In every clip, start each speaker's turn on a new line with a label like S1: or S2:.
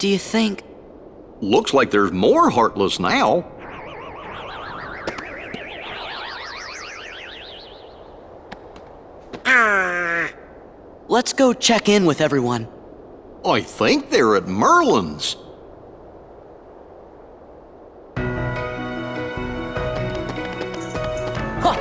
S1: do you think?
S2: Looks like there's more Heartless now.
S1: Let's go check in with everyone.
S2: I think they're at Merlin's.
S1: Huh.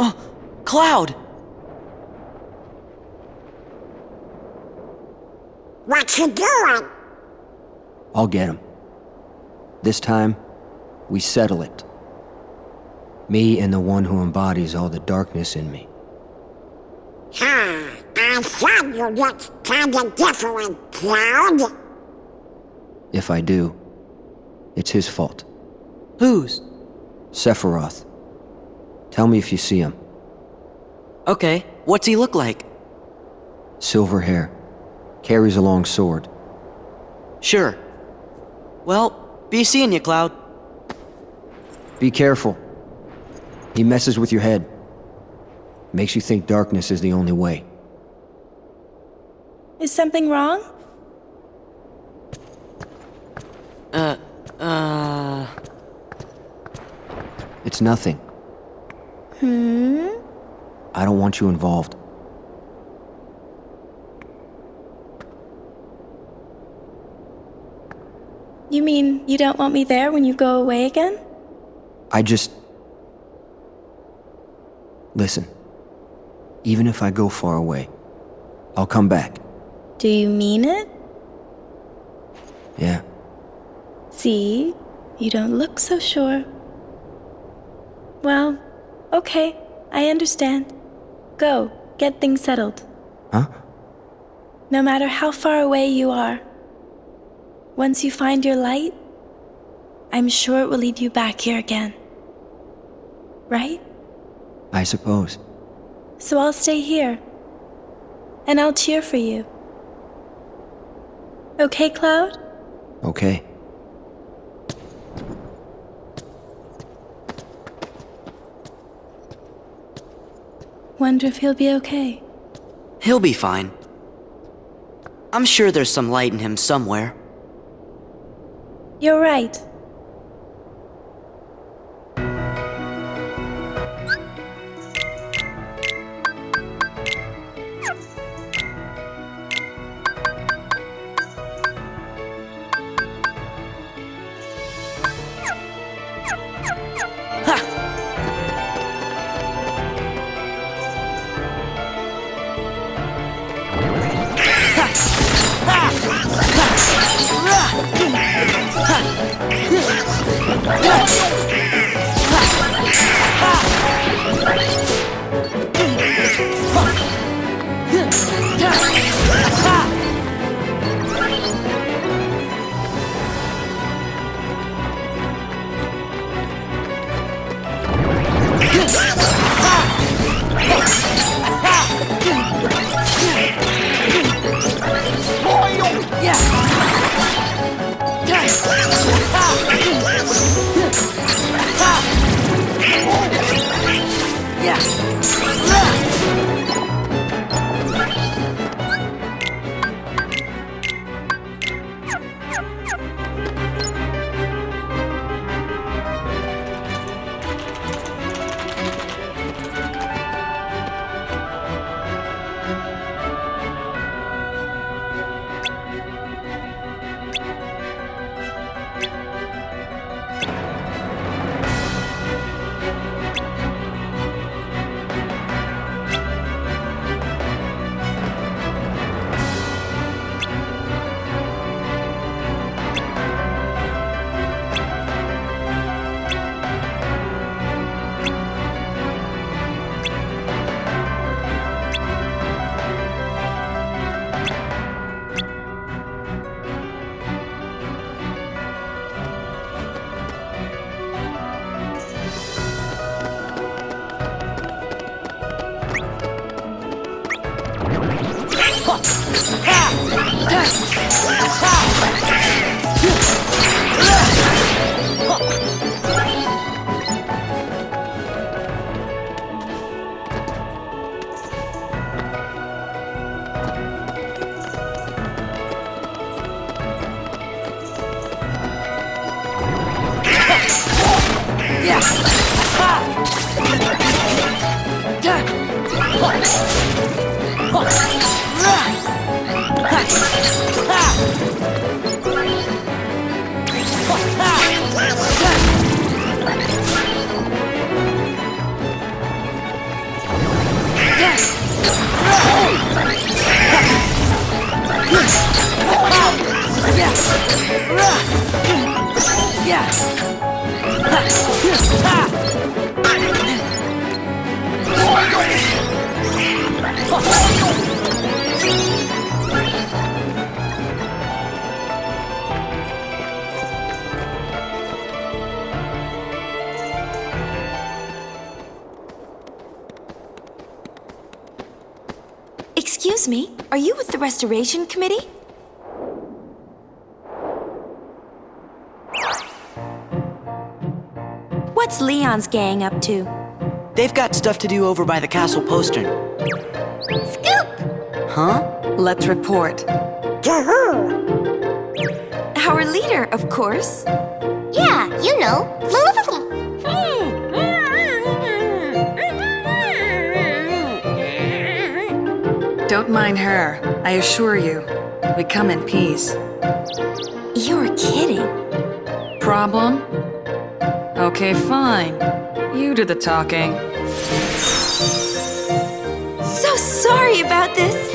S1: Oh, Cloud!
S3: What you doing?
S4: I'll get him. This time, we settle it. Me and the one who embodies all the darkness in me.
S3: I thought you looked kinda different, Cloud.
S4: If I do, it's his fault.
S1: Whose?
S4: Sephiroth. Tell me if you see him.
S1: Okay, what's he look like?
S4: Silver hair. Carries a long sword.
S1: Sure. Well, be seeing you, Cloud.
S4: Be careful. He messes with your head. Makes you think darkness is the only way.
S5: Is something wrong?
S4: It's nothing. I don't want you involved.
S5: You mean you don't want me there when you go away again?
S4: Listen. Even if I go far away, I'll come back.
S5: Do you mean it?
S4: Yeah.
S5: See? You don't look so sure. Well, okay, I understand. Go, get things settled.
S4: Huh?
S5: No matter how far away you are, once you find your light, I'm sure it will lead you back here again. Right?
S4: I suppose.
S5: So I'll stay here. And I'll cheer for you. Okay, Cloud?
S4: Okay.
S5: Wonder if he'll be okay.
S1: He'll be fine. I'm sure there's some light in him somewhere.
S5: You're right. Excuse me, are you with the Restoration Committee? What's Leon's gang up to?
S1: They've got stuff to do over by the castle postern.
S3: Scoop!
S1: Huh?
S6: Let's report.
S3: To who?
S5: Our leader, of course.
S3: Yeah, you know.
S6: Don't mind her. I assure you, we come in peace.
S5: You're kidding.
S6: Problem? Okay, fine. You do the talking.
S5: So sorry about this.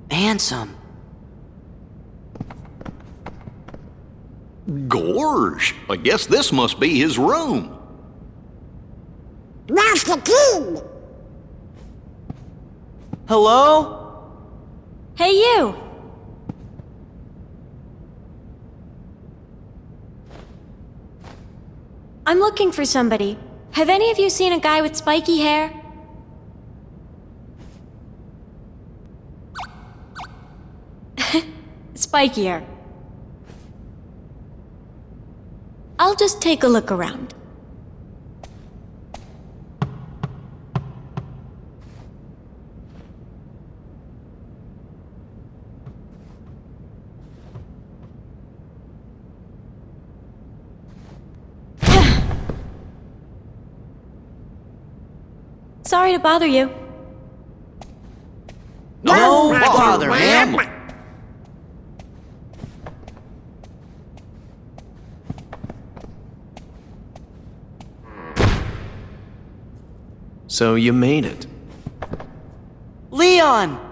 S1: Handsome.
S2: Gorge, I guess this must be his room.
S3: Where's the kid?
S1: Hello?
S5: Hey, you! I'm looking for somebody. Have any of you seen a guy with spiky hair? Spikier. I'll just take a look around. Sorry to bother you.
S1: No bother, ma'am.
S7: So you made it.
S1: Leon!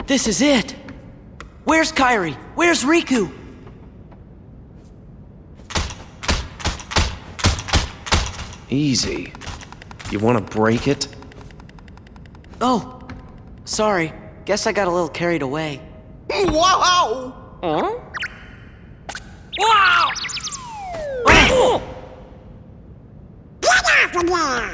S1: This is it! Where's Kairi? Where's Riku?
S7: Easy. You want to break it?
S1: Oh, sorry. Guess I got a little carried away.
S2: Wow!
S1: Huh?
S3: Get off of there!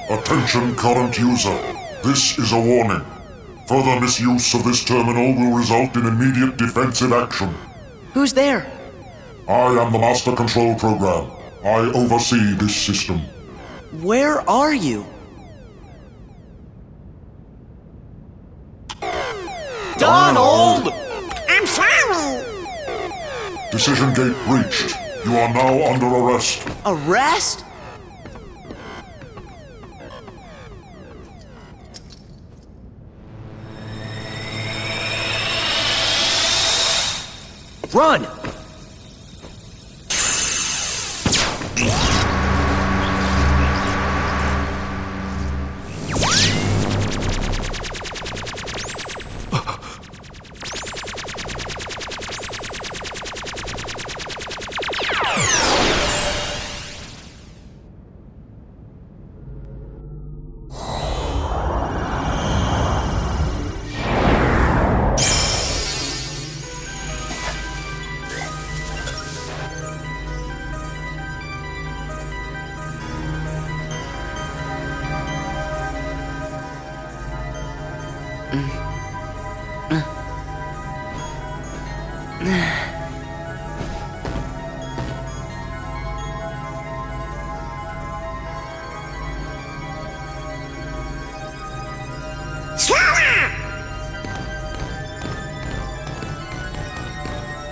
S8: Attention current user. This is a warning. Further misuse of this terminal will result in immediate defensive action.
S1: Who's there?
S8: I am the Master Control Program. I oversee this system.
S1: Where are you? Donald!
S3: I'm sorry!
S8: Decision gate breached. You are now under arrest.
S1: Arrest?
S7: Run!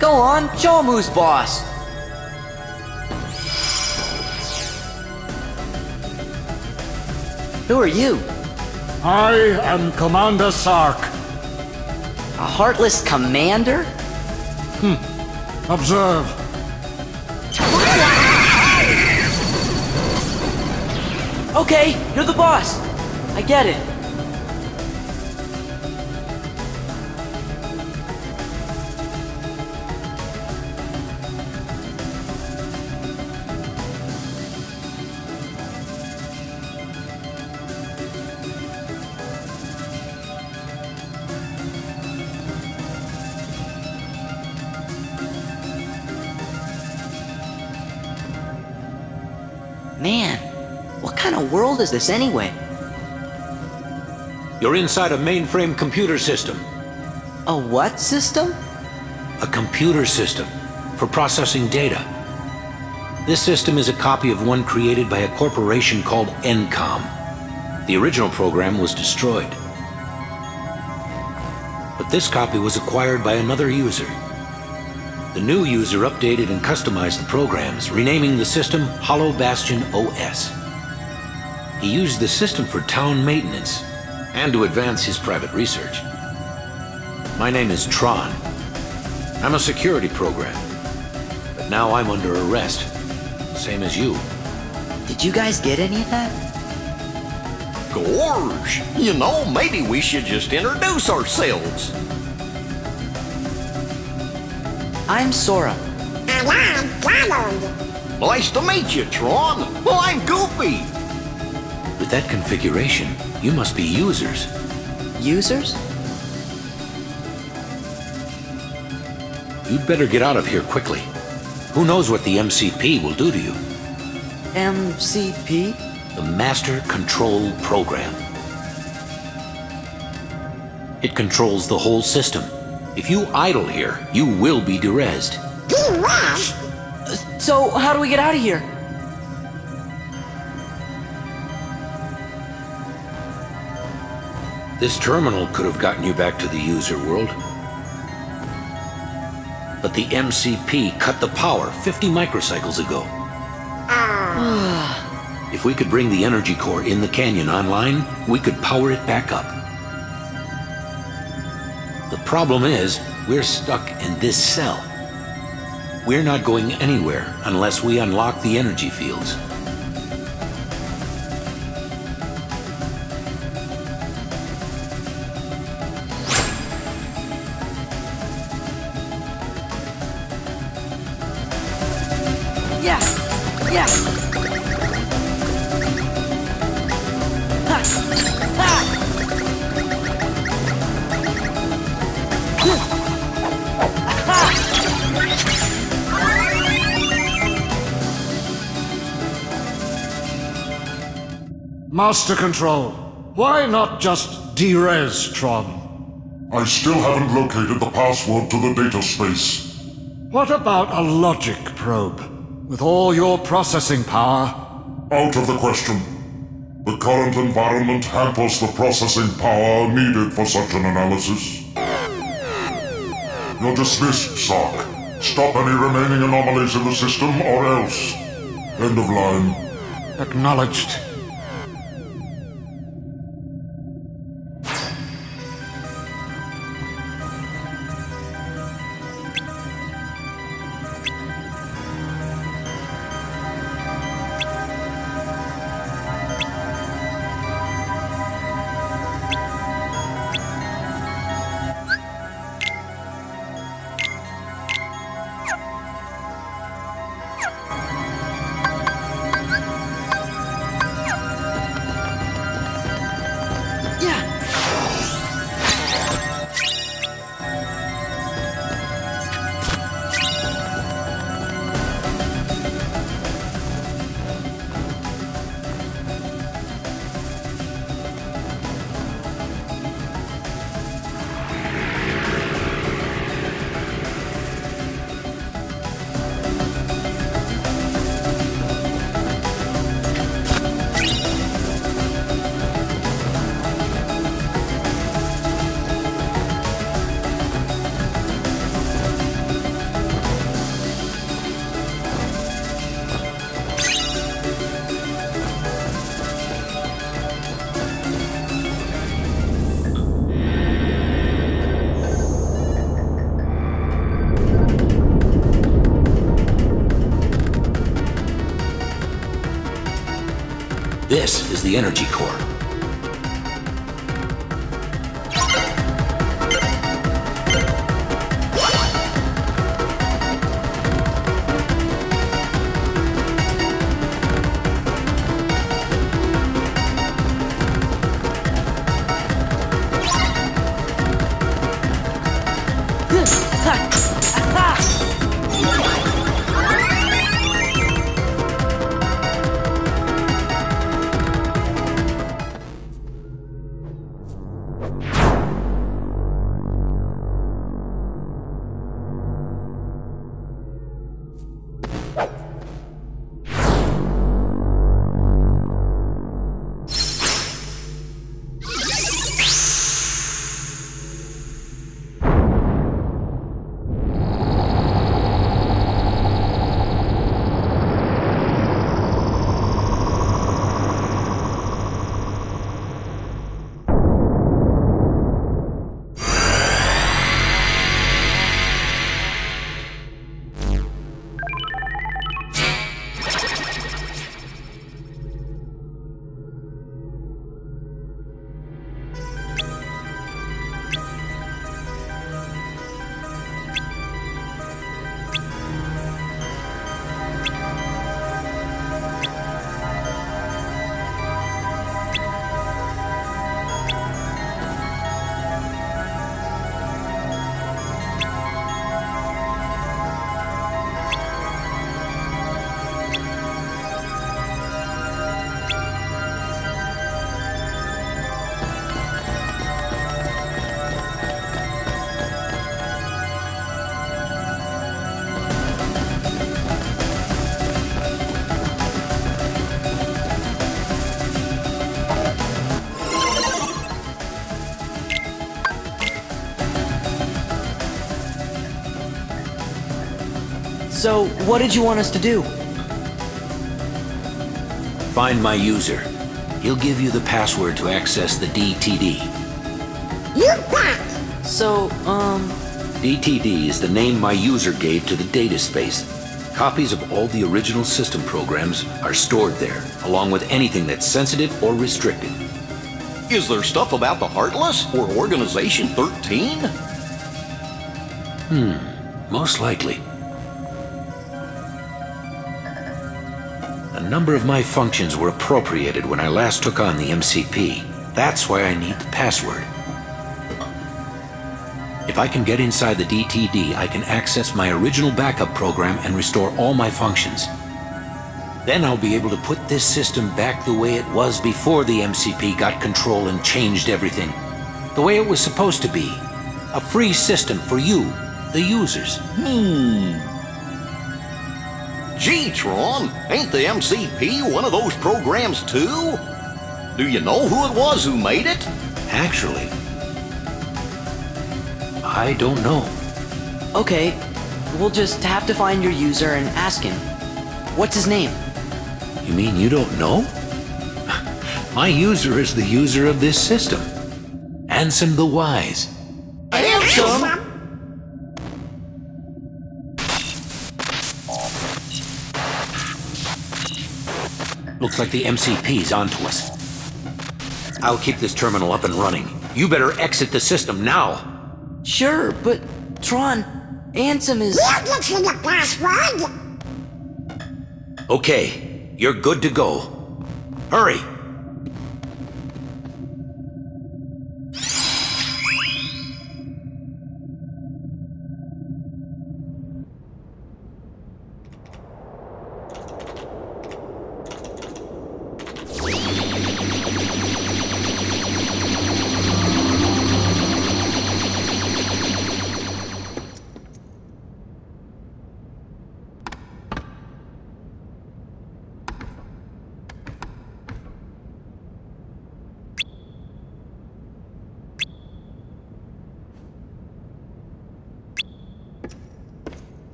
S1: Go on, show him who's boss. Who are you?
S9: I am Commander Sark.
S1: A heartless commander?
S9: Observe.
S1: Okay, you're the boss. I get it. Man, what kind of world is this anyway?
S10: You're inside a mainframe computer system.
S1: A what system?
S10: A computer system for processing data. This system is a copy of one created by a corporation called Encom. The original program was destroyed. But this copy was acquired by another user. The new user updated and customized the programs, renaming the system Hollow Bastion OS. He used the system for town maintenance and to advance his private research. My name is Tron. I'm a security program, but now I'm under arrest, same as you.
S1: Did you guys get any of that?
S2: Gorge! You know, maybe we should just introduce ourselves.
S1: I'm Sora.
S3: And I'm Donald.
S2: Nice to meet you, Tron. Well, I'm Goofy.
S10: With that configuration, you must be users.
S1: Users?
S10: You'd better get out of here quickly. Who knows what the MCP will do to you?
S1: MCP?
S10: The Master Control Program. It controls the whole system. If you idle here, you will be derezzed.
S1: So, how do we get out of here?
S10: This terminal could have gotten you back to the user world. But the MCP cut the power 50 microcycles ago. If we could bring the energy core in the canyon online, we could power it back up. The problem is, we're stuck in this cell. We're not going anywhere unless we unlock the energy fields.
S1: Yeah! Yeah! Ha! Ha!
S9: Master Control, why not just derez Tron?
S8: I still haven't located the password to the data space.
S9: What about a logic probe? With all your processing power?
S8: Out of the question. The current environment hampers the processing power needed for such an analysis. You're dismissed, Sark. Stop any remaining anomalies in the system, or else. End of line.
S9: Acknowledged.
S10: This is the energy core.
S1: So, what did you want us to do?
S10: Find my user. He'll give you the password to access the DTD.
S3: You bet!
S1: So,
S10: DTD is the name my user gave to the data space. Copies of all the original system programs are stored there, along with anything that's sensitive or restricted.
S2: Is there stuff about the Heartless or Organization 13?
S10: Most likely. A number of my functions were appropriated when I last took on the MCP. That's why I need the password. If I can get inside the DTD, I can access my original backup program and restore all my functions. Then I'll be able to put this system back the way it was before the MCP got control and changed everything. The way it was supposed to be. A free system for you, the users.
S2: Gee, Tron, ain't the MCP one of those programs too? Do you know who it was who made it?
S10: Actually, I don't know.
S1: okay, we'll just have to find your user and ask him. What's his name?
S10: You mean you don't know? My user is the user of this system. Ansem the Wise.
S1: Ansem?
S10: Looks like the MCP's onto us. I'll keep this terminal up and running. You better exit the system now.
S1: Sure, but Tron, Ansem is...
S3: We'll get you the password!
S10: Okay, you're good to go. Hurry!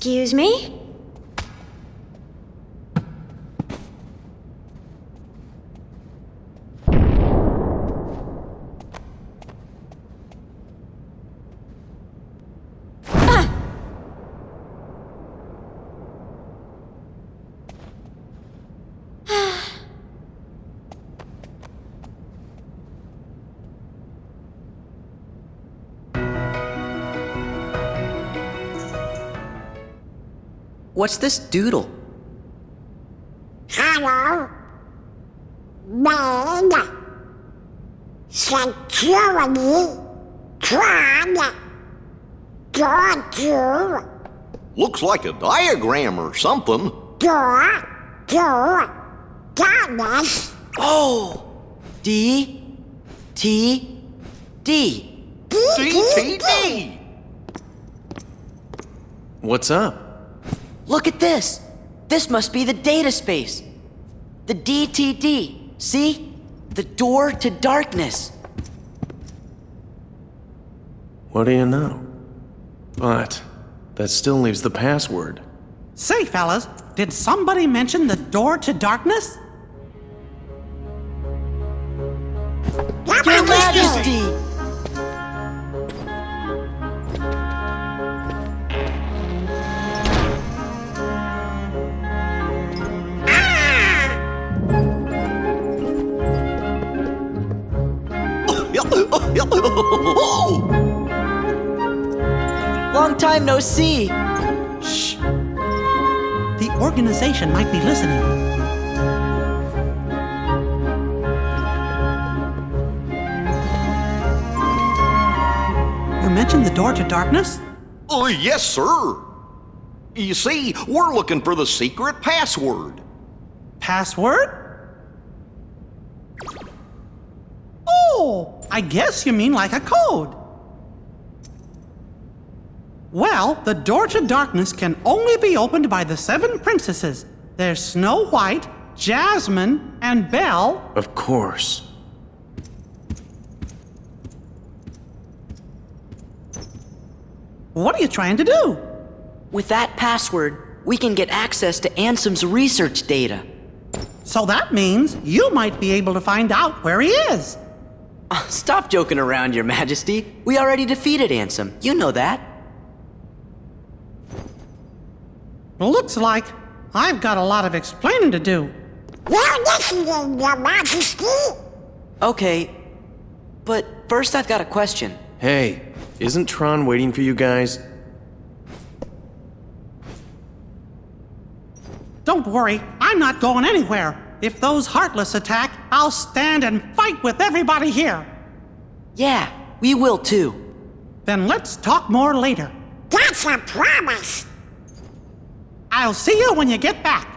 S3: Excuse me?
S1: What's this doodle?
S3: Hello? Main. Security. Tron. Door to.
S2: Looks like a diagram or something.
S3: Door to. Darkness.
S1: Oh! D. T. D.
S2: DTD!
S7: What's up?
S1: Look at this! This must be the data space. The DTD. See? The door to darkness.
S7: What do you know? But that still leaves the password.
S11: Say, fellas, did somebody mention the door to darkness?
S1: Your Majesty! Long time no see.
S11: Shh. The organization might be listening. You mentioned the door to darkness?
S2: Oh, yes, sir. You see, we're looking for the secret password.
S11: Password? Oh, I guess you mean like a code. Well, the door to darkness can only be opened by the 7 princesses. There's Snow White, Jasmine, and Belle.
S7: Of course.
S11: What are you trying to do?
S1: With that password, we can get access to Ansem's research data.
S11: So that means you might be able to find out where he is.
S1: Stop joking around, Your Majesty. We already defeated Ansem. You know that.
S11: Looks like I've got a lot of explaining to do.
S3: You're listening, Your Majesty.
S1: Okay, but first I've got a question.
S7: Hey, isn't Tron waiting for you guys?
S11: Don't worry, I'm not going anywhere. If those Heartless attack, I'll stand and fight with everybody here.
S1: Yeah, we will too.
S11: Then let's talk more later.
S3: That's a promise.
S11: I'll see you when you get back.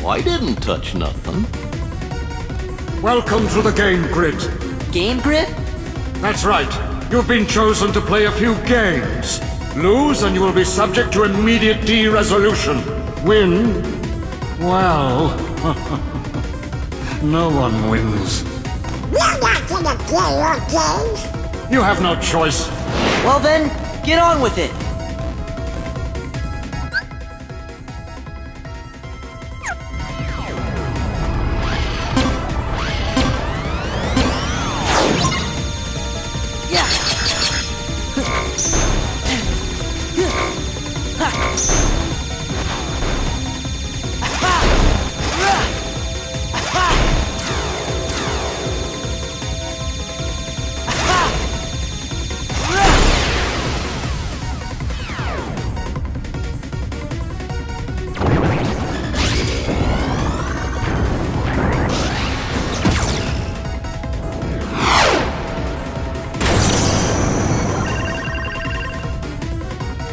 S2: I didn't touch nothing.
S9: Welcome to the game grid.
S1: Game grid?
S9: That's right. You've been chosen to play a few games. Lose and you will be subject to immediate de-resolution. Win? Well... no one wins.
S3: We're not gonna play your games.
S9: You have no choice.
S1: Well then, get on with it.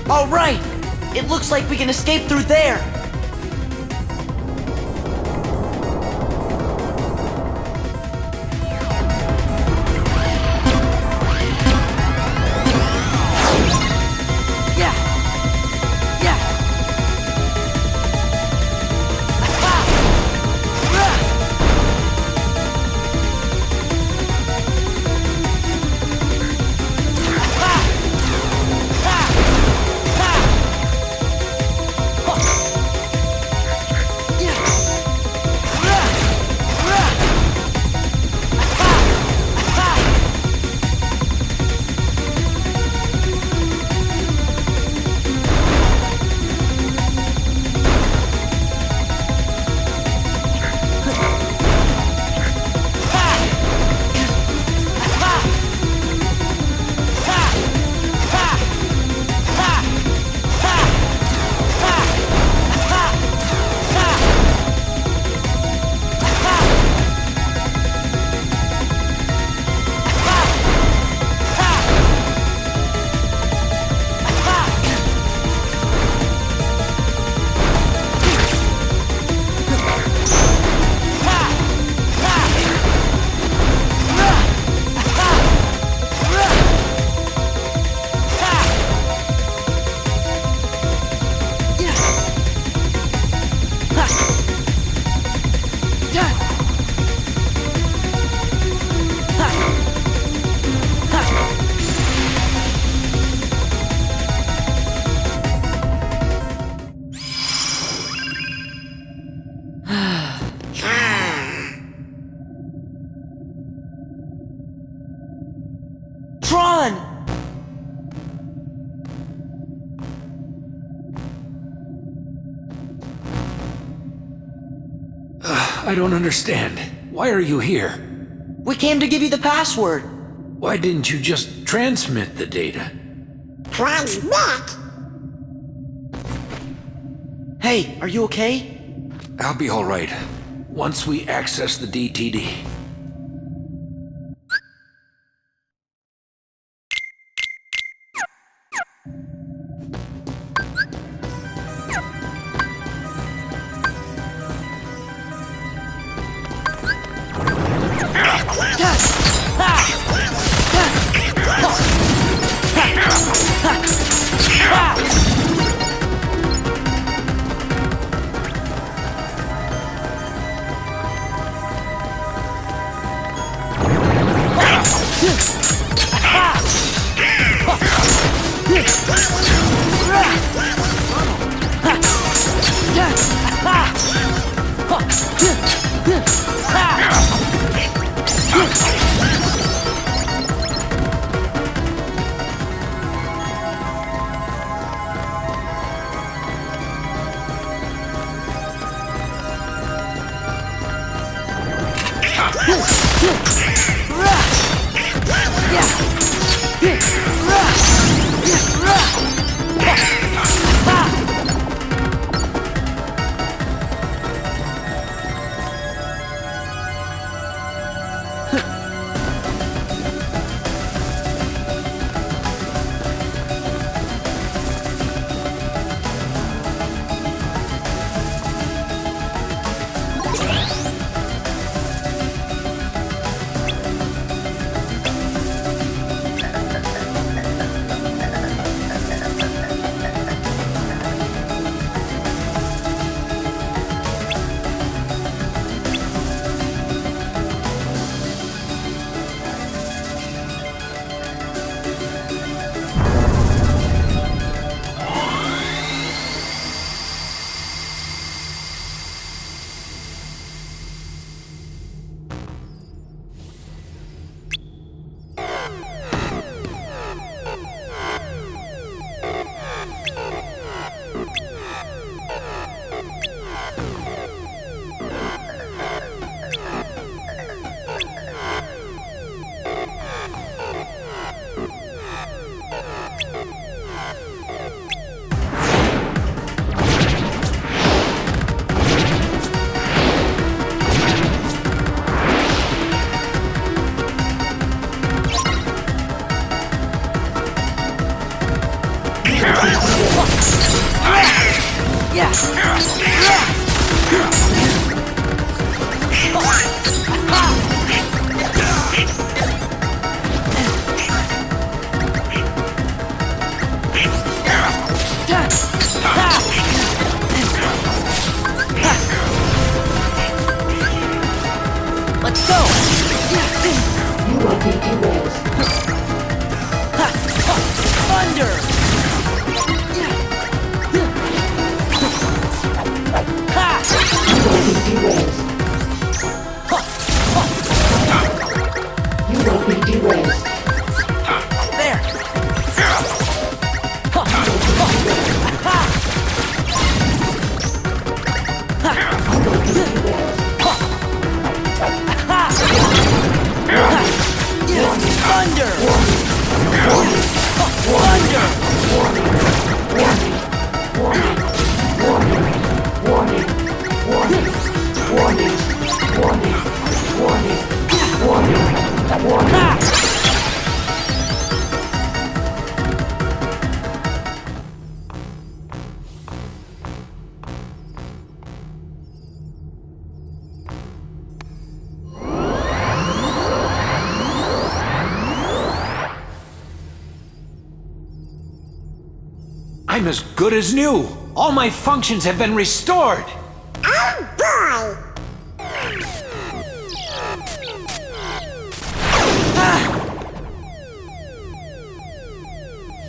S1: All right! It looks like we can escape through there! Yeah! Yeah! Tron!
S10: I don't understand. Why are you here?
S1: We came to give you the password.
S10: Why didn't you just transmit the data?
S3: Transmit?
S1: Hey, are you okay?
S10: I'll be all right once we access the DTD.
S1: Let's go! Thunder!
S10: I'm as good as new. All my functions have been restored.
S3: Oh boy!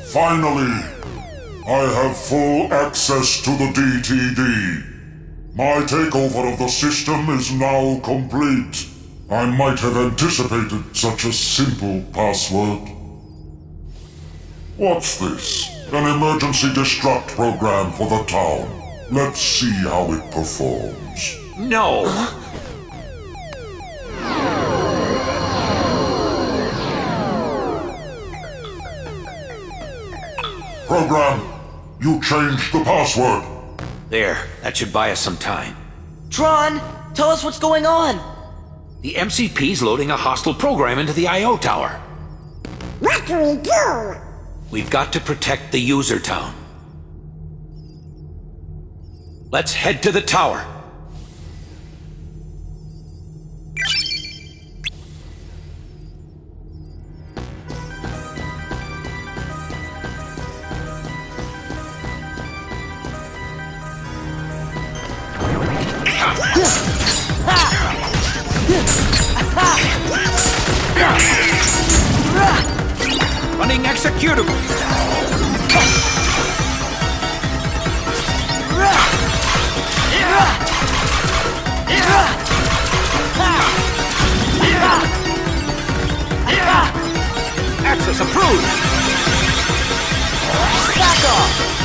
S8: Finally, I have full access to the DTD. My takeover of the system is now complete. I might have anticipated such a simple password. What's this? An emergency destruct program for the town. Let's see how it performs.
S10: No.
S8: Program, you changed the password.
S10: There, that should buy us some time.
S1: Tron, tell us what's going on!
S10: The MCP's loading a hostile program into the I.O. tower.
S3: What do we do?
S10: We've got to protect the user town. Let's head to the tower. Running executable. Access approved.
S1: Back off!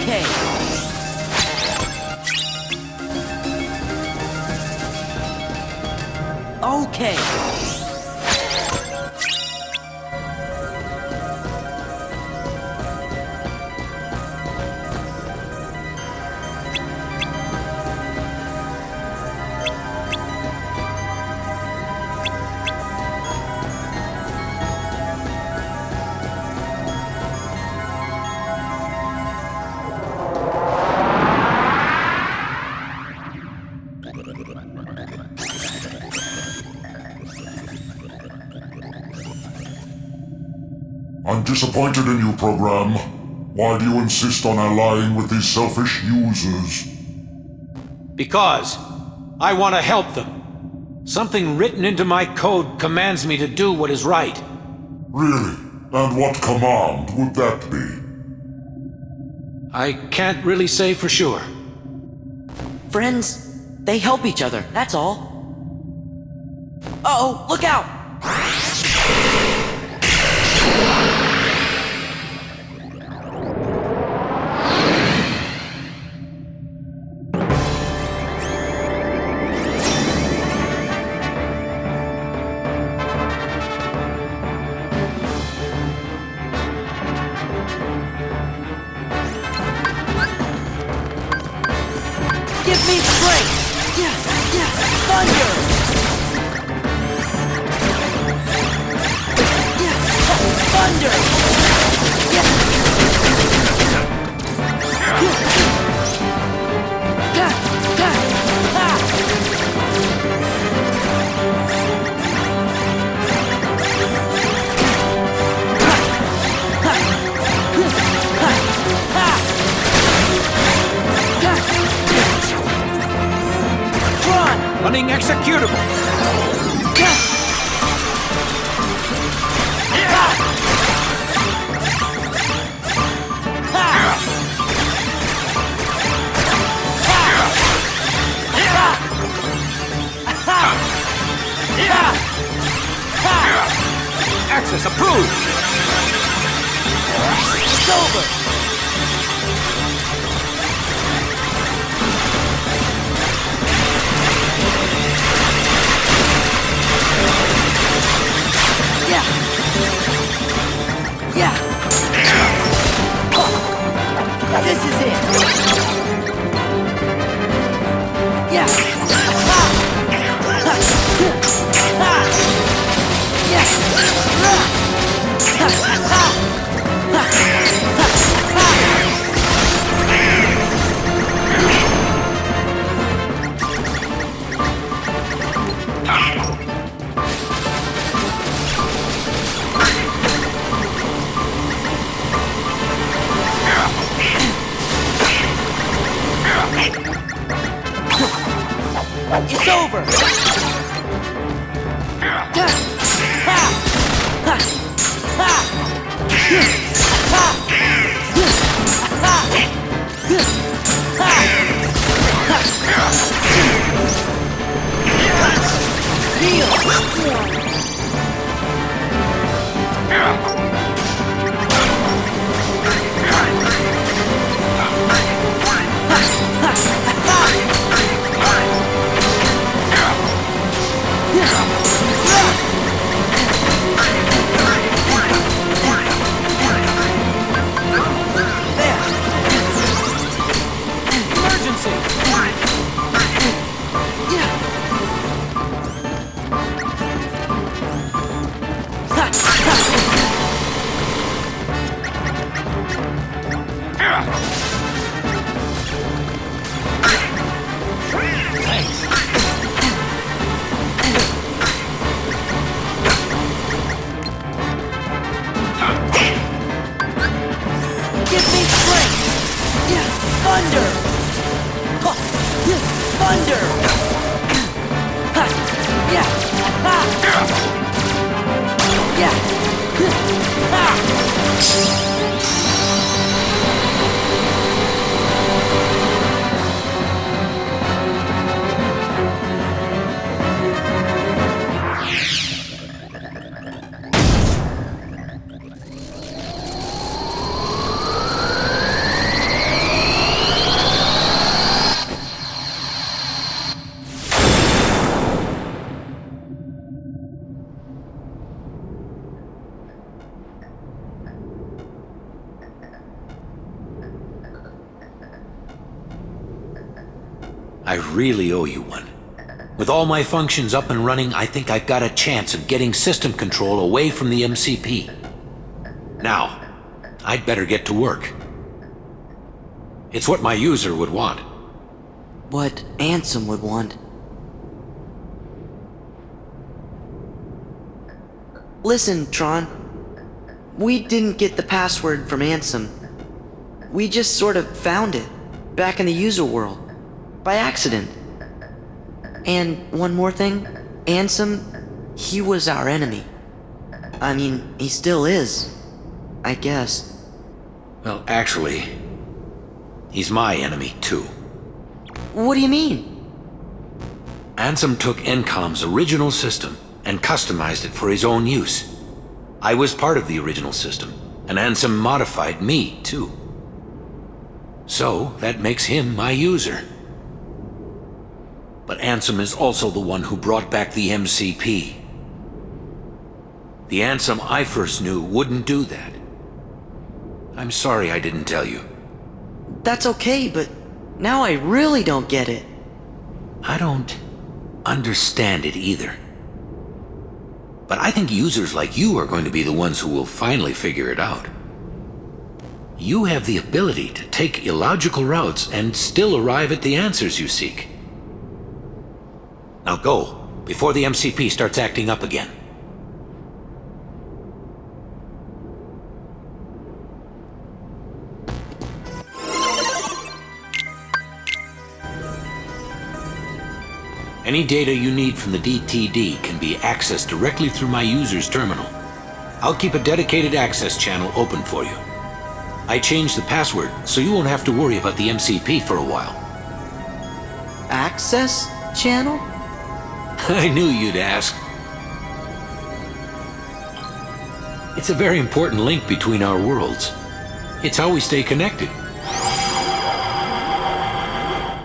S1: Okay. Okay.
S8: I'm disappointed in you, program. Why do you insist on allying with these selfish users?
S10: Because I want to help them. Something written into my code commands me to do what is right.
S8: Really? And what command would that be?
S10: I can't really say for sure.
S1: Friends, they help each other, that's all. Uh-oh, look out! Give me strength! Yeah, thunder! Yeah, thunder!
S10: Running executable. Access approved.
S1: It's over. Yeah. This is it. Yeah. It's over!
S10: I really owe you one. With all my functions up and running, I think I've got a chance of getting system control away from the MCP. Now, I'd better get to work. It's what my user would want.
S1: What Ansem would want. Listen, Tron. We didn't get the password from Ansem. We just sort of found it, back in the user world, by accident. And one more thing, Ansem, he was our enemy. I mean, he still is, I guess.
S10: Well, actually, he's my enemy, too.
S1: What do you mean?
S10: Ansem took Encom's original system and customized it for his own use. I was part of the original system, and Ansem modified me, too. So, that makes him my user. But Ansem is also the one who brought back the MCP. The Ansem I first knew wouldn't do that. I'm sorry I didn't tell you.
S1: That's okay, but now I really don't get it.
S10: I don't understand it either. But I think users like you are going to be the ones who will finally figure it out. You have the ability to take illogical routes and still arrive at the answers you seek. Now go, before the MCP starts acting up again. Any data you need from the DTD can be accessed directly through my user's terminal. I'll keep a dedicated access channel open for you. I changed the password, so you won't have to worry about the MCP for a while.
S1: Access channel?
S10: I knew you'd ask. It's a very important link between our worlds. It's how we stay connected.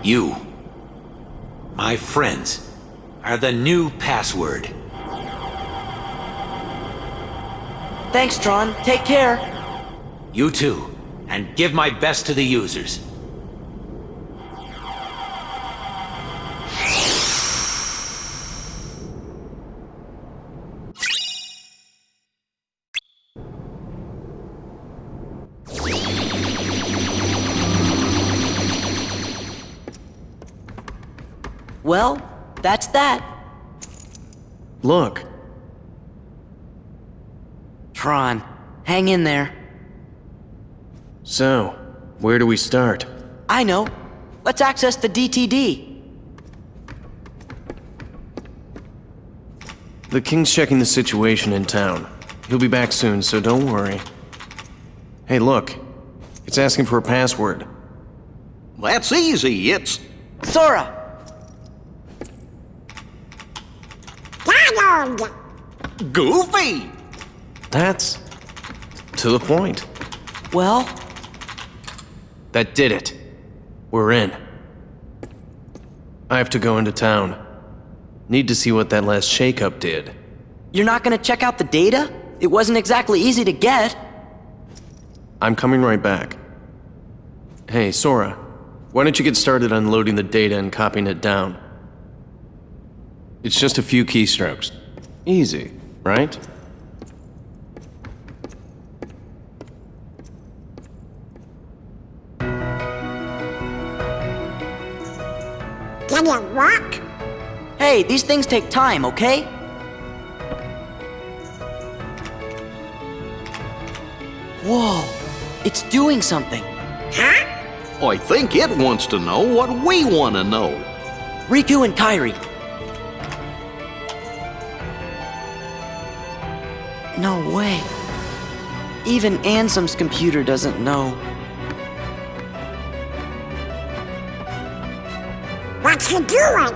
S10: You, my friends, are the new password.
S1: Thanks, Tron. Take care.
S10: You too, and give my best to the users.
S1: Well, that's that.
S7: Look.
S1: Tron, hang in there.
S7: So, where do we start?
S1: I know. Let's access the DTD.
S7: The King's checking the situation in town. He'll be back soon, so don't worry. Hey, look. It's asking for a password.
S2: That's easy. It's...
S1: Sora!
S3: Donald!
S2: Goofy!
S7: That's... to the point.
S1: Well,
S7: That did it. We're in. I have to go into town. Need to see what that last shakeup did.
S1: you're not gonna check out the data? It wasn't exactly easy to get.
S7: I'm coming right back. Hey, Sora. Why don't you get started unloading the data and copying it down? It's just a few keystrokes. Easy, right?
S3: Can you walk?
S1: Hey, these things take time, okay? Whoa, it's doing something.
S3: Huh?
S2: I think it wants to know what we want to know.
S1: Riku and Kairi. No way. Even Ansem's computer doesn't know.
S3: What's he doing?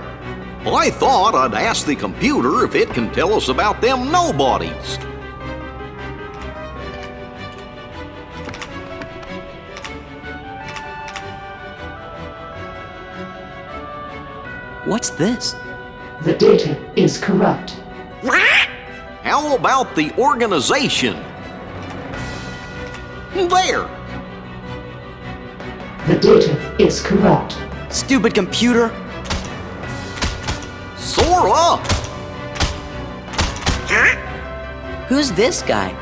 S2: I thought I'd ask the computer if it can tell us about them nobodies.
S1: What's this?
S12: The data is corrupt.
S3: What?
S2: How about the organization? There!
S12: The data is corrupt.
S1: Stupid computer.
S2: Sora!
S1: Who's this guy?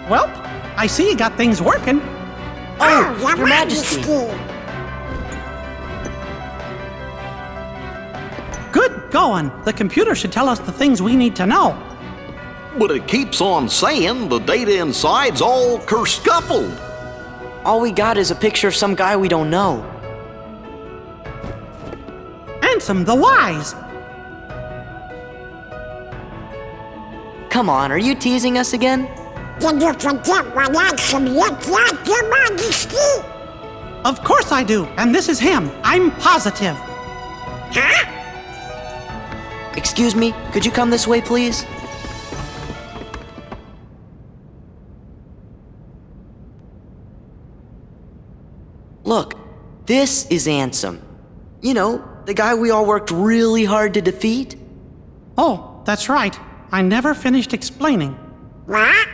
S11: Well, I see you got things working.
S1: Oh, Your Majesty.
S11: Good going. The computer should tell us the things we need to know.
S2: But it keeps on saying the data inside's all kerscuffled.
S1: All we got is a picture of some guy we don't know.
S11: Ansem the Wise.
S1: Come on, are you teasing us again?
S3: Did you forget what Ansem looked like, Your Majesty?
S11: Of course I do, and this is him. I'm positive.
S3: Huh?
S1: Excuse me, could you come this way, please? Look, this is Ansem. You know, the guy we all worked really hard to defeat.
S11: Oh, that's right. I never finished explaining.
S3: What?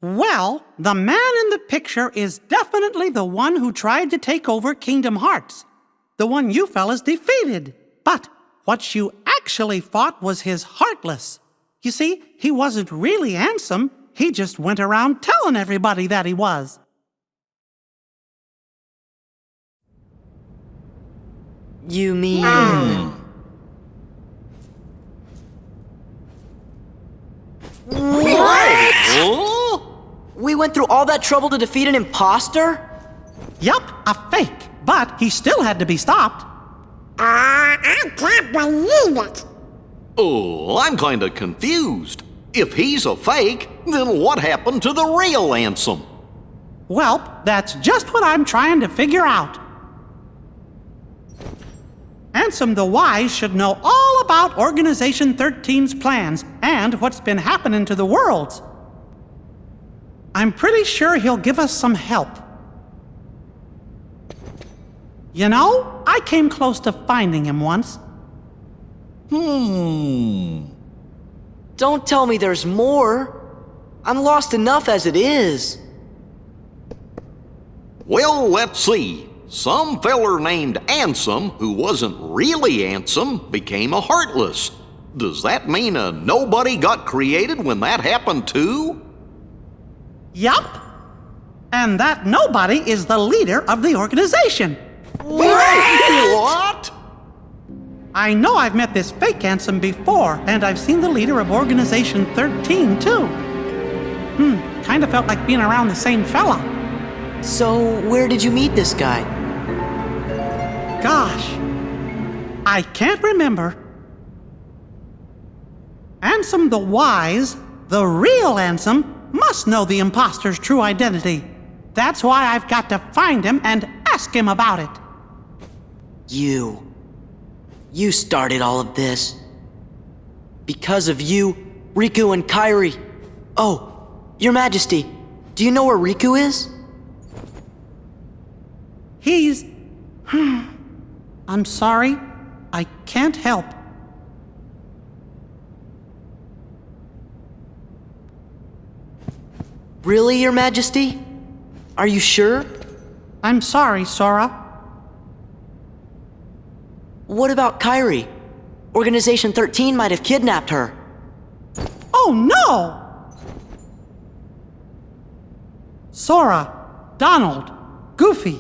S11: Well, the man in the picture is definitely the one who tried to take over Kingdom Hearts. The one you fellas defeated. But what you actually fought was his Heartless. You see, he wasn't really Ansem. He just went around telling everybody that he was.
S1: You mean... What? We went through all that trouble to defeat an imposter?
S11: Yup, a fake. But he still had to be stopped.
S3: I can't believe it.
S2: Oh, I'm kinda confused. If he's a fake, then what happened to the real Ansem?
S11: Well, that's just what I'm trying to figure out. Ansem the Wise should know all about Organization 13's plans and what's been happening to the worlds. I'm pretty sure he'll give us some help. You know, I came close to finding him once.
S1: Don't tell me there's more. I'm lost enough as it is.
S2: Well, let's see. Some feller named Ansem, who wasn't really Ansem, became a Heartless. Does that mean a nobody got created when that happened too?
S11: Yup. And that nobody is the leader of the organization.
S2: What?
S11: I know I've met this fake Ansem before, and I've seen the leader of Organization 13 too. Kinda felt like being around the same fella.
S1: So, where did you meet this guy?
S11: Gosh, I can't remember. Ansem the Wise, the real Ansem, must know the imposter's true identity. That's why I've got to find him and ask him about it.
S1: You started all of this. Because of you, Riku and Kairi. Oh, Your Majesty, do you know where Riku is?
S11: He's... I'm sorry, I can't help.
S1: Really, Your Majesty? Are you sure?
S11: I'm sorry, Sora.
S1: What about Kairi? Organization 13 might have kidnapped her.
S11: Oh no! Sora, Donald, Goofy.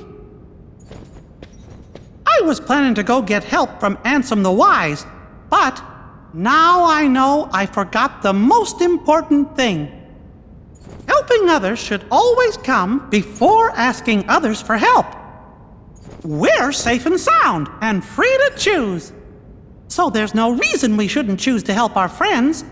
S11: I was planning to go get help from Ansem the Wise, but now I know I forgot the most important thing. Helping others should always come before asking others for help. We're safe and sound and free to choose. So there's no reason we shouldn't choose to help our friends.